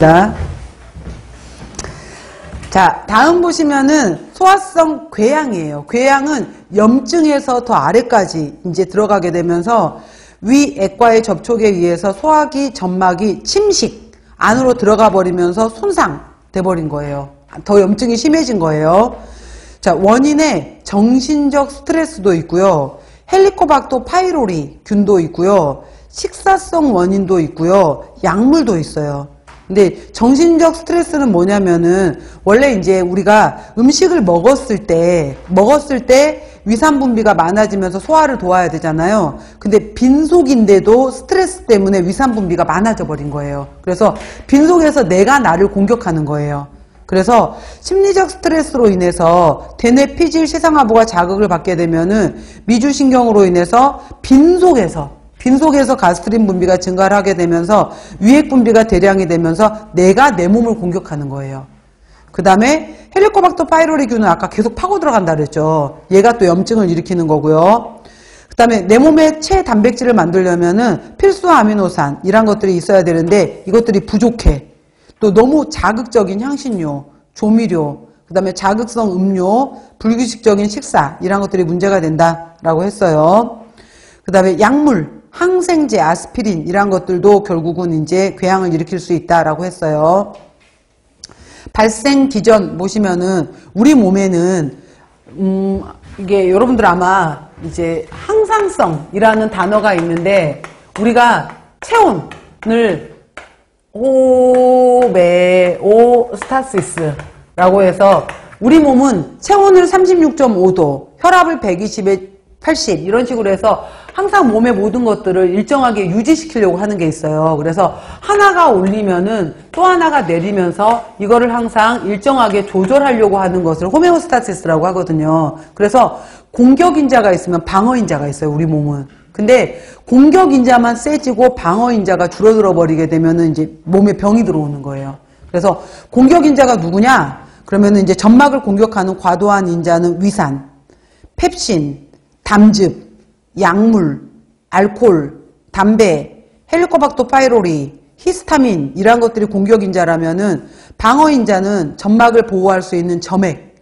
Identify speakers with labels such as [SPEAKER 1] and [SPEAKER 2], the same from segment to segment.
[SPEAKER 1] 봅시다. 자, 다음 보시면은 소화성 궤양이에요. 궤양은 염증에서 더 아래까지 이제 들어가게 되면서 위액과의 접촉에 의해서 소화기 점막이 침식 안으로 들어가 버리면서 손상돼 버린 거예요. 더 염증이 심해진 거예요. 자, 원인에 정신적 스트레스도 있고요. 헬리코박터 파이로리 균도 있고요. 식사성 원인도 있고요. 약물도 있어요. 근데 정신적 스트레스는 뭐냐면은 원래 이제 우리가 음식을 먹었을 때 위산 분비가 많아지면서 소화를 도와야 되잖아요. 근데 빈속인데도 스트레스 때문에 위산 분비가 많아져 버린 거예요. 그래서 빈속에서 내가 나를 공격하는 거예요. 그래서 심리적 스트레스로 인해서 대뇌 피질 시상하부가 자극을 받게 되면은 미주신경으로 인해서 빈속에서 가스트린 분비가 증가를 하게 되면서 위액 분비가 대량이 되면서 내가 내 몸을 공격하는 거예요. 그 다음에 헬리코박터 파이로리균은 아까 계속 파고 들어간다 그랬죠. 얘가 또 염증을 일으키는 거고요. 그 다음에 내 몸에 체단백질을 만들려면은 필수 아미노산 이런 것들이 있어야 되는데 이것들이 부족해. 또 너무 자극적인 향신료, 조미료, 그 다음에 자극성 음료, 불규칙적인 식사 이런 것들이 문제가 된다라고 했어요. 그 다음에 약물, 항생제, 아스피린 이런 것들도 결국은 이제 궤양을 일으킬 수 있다라고 했어요. 발생 기전 보시면은 우리 몸에는 이게 여러분들 아마 이제 항상성이라는 단어가 있는데 우리가 체온을 호메오스타시스라고 해서 우리 몸은 체온을 36.5도, 혈압을 120에 80 이런 식으로 해서 항상 몸의 모든 것들을 일정하게 유지시키려고 하는 게 있어요. 그래서 하나가 올리면은 또 하나가 내리면서 이거를 항상 일정하게 조절하려고 하는 것을 호메오스타시스라고 하거든요. 그래서 공격인자가 있으면 방어인자가 있어요, 우리 몸은. 근데 공격인자만 세지고 방어인자가 줄어들어 버리게 되면은 이제 몸에 병이 들어오는 거예요. 그래서 공격인자가 누구냐? 그러면은 이제 점막을 공격하는 과도한 인자는 위산, 펩신, 담즙, 약물, 알코올, 담배, 헬리코박터 파이로리, 히스타민 이런 것들이 공격인자라면은 방어인자는 점막을 보호할 수 있는 점액,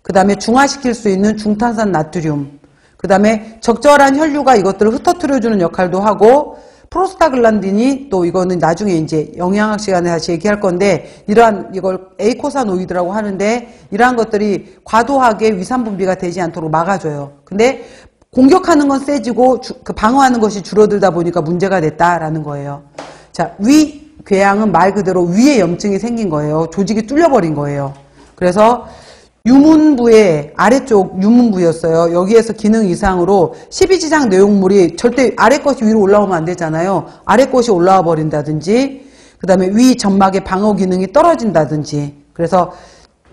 [SPEAKER 1] 그 다음에 중화시킬 수 있는 중탄산 나트륨, 그 다음에 적절한 혈류가 이것들을 흩어뜨려주는 역할도 하고 프로스타글란딘이 또 이거는 나중에 이제 영양학 시간에 다시 얘기할 건데 이걸 에이코사노이드라고 하는데 이러한 것들이 과도하게 위산 분비가 되지 않도록 막아줘요. 근데 공격하는 건 세지고 방어하는 것이 줄어들다 보니까 문제가 됐다라는 거예요. 자, 위궤양은 말 그대로 위에 염증이 생긴 거예요. 조직이 뚫려버린 거예요. 그래서 유문부의 아래쪽 유문부였어요. 여기에서 기능 이상으로 12지장 내용물이 절대 아래 것이 위로 올라오면 안 되잖아요. 아래 것이 올라와 버린다든지 그 다음에 위 점막의 방어 기능이 떨어진다든지 그래서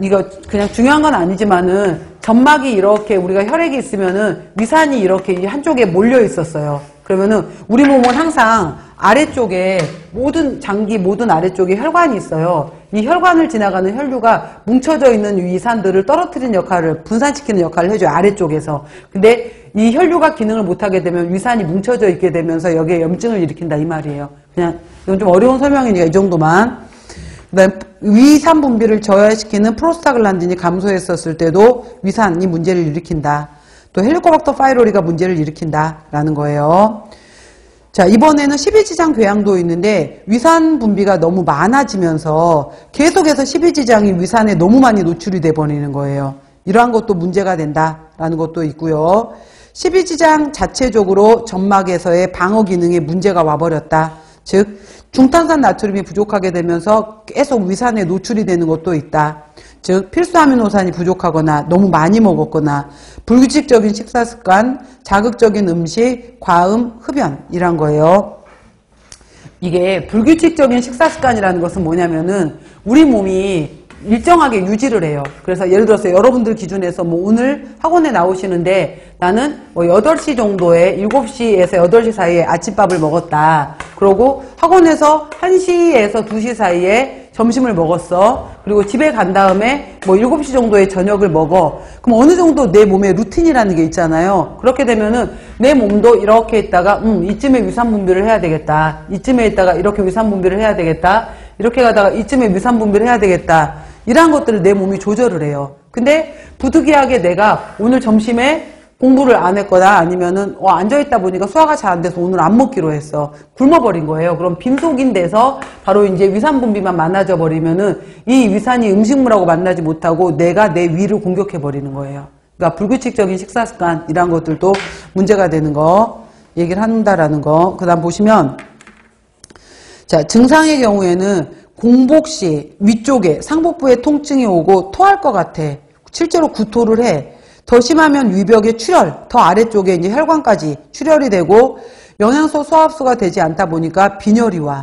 [SPEAKER 1] 이거 그냥 중요한 건 아니지만은 점막이 이렇게 우리가 혈액이 있으면은 위산이 이렇게 한쪽에 몰려 있었어요. 그러면은 우리 몸은 항상 아래쪽에 모든 장기 모든 아래쪽에 혈관이 있어요. 이 혈관을 지나가는 혈류가 뭉쳐져 있는 위산들을 떨어뜨리는 역할을 분산시키는 역할을 해줘요. 아래쪽에서. 근데 이 혈류가 기능을 못하게 되면 위산이 뭉쳐져 있게 되면서 여기에 염증을 일으킨다 이 말이에요. 그냥 이건 좀 어려운 설명이니까 이 정도만. 그다음 위산 분비를 저하시키는 프로스타글란딘이 감소했었을 때도 위산이 문제를 일으킨다. 또 헬리코박터 파이로리가 문제를 일으킨다라는 거예요. 자, 이번에는 12지장 궤양도 있는데 위산 분비가 너무 많아지면서 계속해서 12지장이 위산에 너무 많이 노출이 돼 버리는 거예요. 이러한 것도 문제가 된다라는 것도 있고요. 12지장 자체적으로 점막에서의 방어 기능에 문제가 와버렸다. 즉 중탄산 나트륨이 부족하게 되면서 계속 위산에 노출이 되는 것도 있다. 즉 필수 아미노산이 부족하거나 너무 많이 먹었거나 불규칙적인 식사 습관, 자극적인 음식, 과음, 흡연 이란 거예요. 이게 불규칙적인 식사 습관이라는 것은 뭐냐면은 우리 몸이 일정하게 유지를 해요. 그래서 예를 들어서 여러분들 기준에서 뭐 오늘 학원에 나오시는데 나는 뭐 8시 정도에 7시에서 8시 사이에 아침밥을 먹었다. 그러고 학원에서 1시에서 2시 사이에 점심을 먹었어. 그리고 집에 간 다음에 뭐 7시 정도에 저녁을 먹어. 그럼 어느 정도 내 몸에 루틴이라는 게 있잖아요. 그렇게 되면은 내 몸도 이렇게 있다가 이쯤에 위산 분비를 해야 되겠다. 이쯤에 있다가 이렇게 위산 분비를 해야 되겠다. 이렇게 가다가 이쯤에 위산 분비를 해야 되겠다. 이러한 것들을 내 몸이 조절을 해요. 근데 부득이하게 내가 오늘 점심에 공부를 안 했거나 아니면은 앉아있다 보니까 소화가 잘 안 돼서 오늘 안 먹기로 했어. 굶어버린 거예요. 그럼 빈속인 데서 바로 이제 위산 분비만 많아져 버리면은 이 위산이 음식물하고 만나지 못하고 내가 내 위를 공격해 버리는 거예요. 그러니까 불규칙적인 식사 습관 이런 것들도 문제가 되는 거 얘기를 한다라는 거. 그다음 보시면 자, 증상의 경우에는 공복 시 위쪽에 상복부에 통증이 오고 토할 것 같아. 실제로 구토를 해. 더 심하면 위벽에 출혈, 더 아래쪽에 이제 혈관까지 출혈이 되고 영양소 소화흡수가 되지 않다 보니까 빈혈이 와.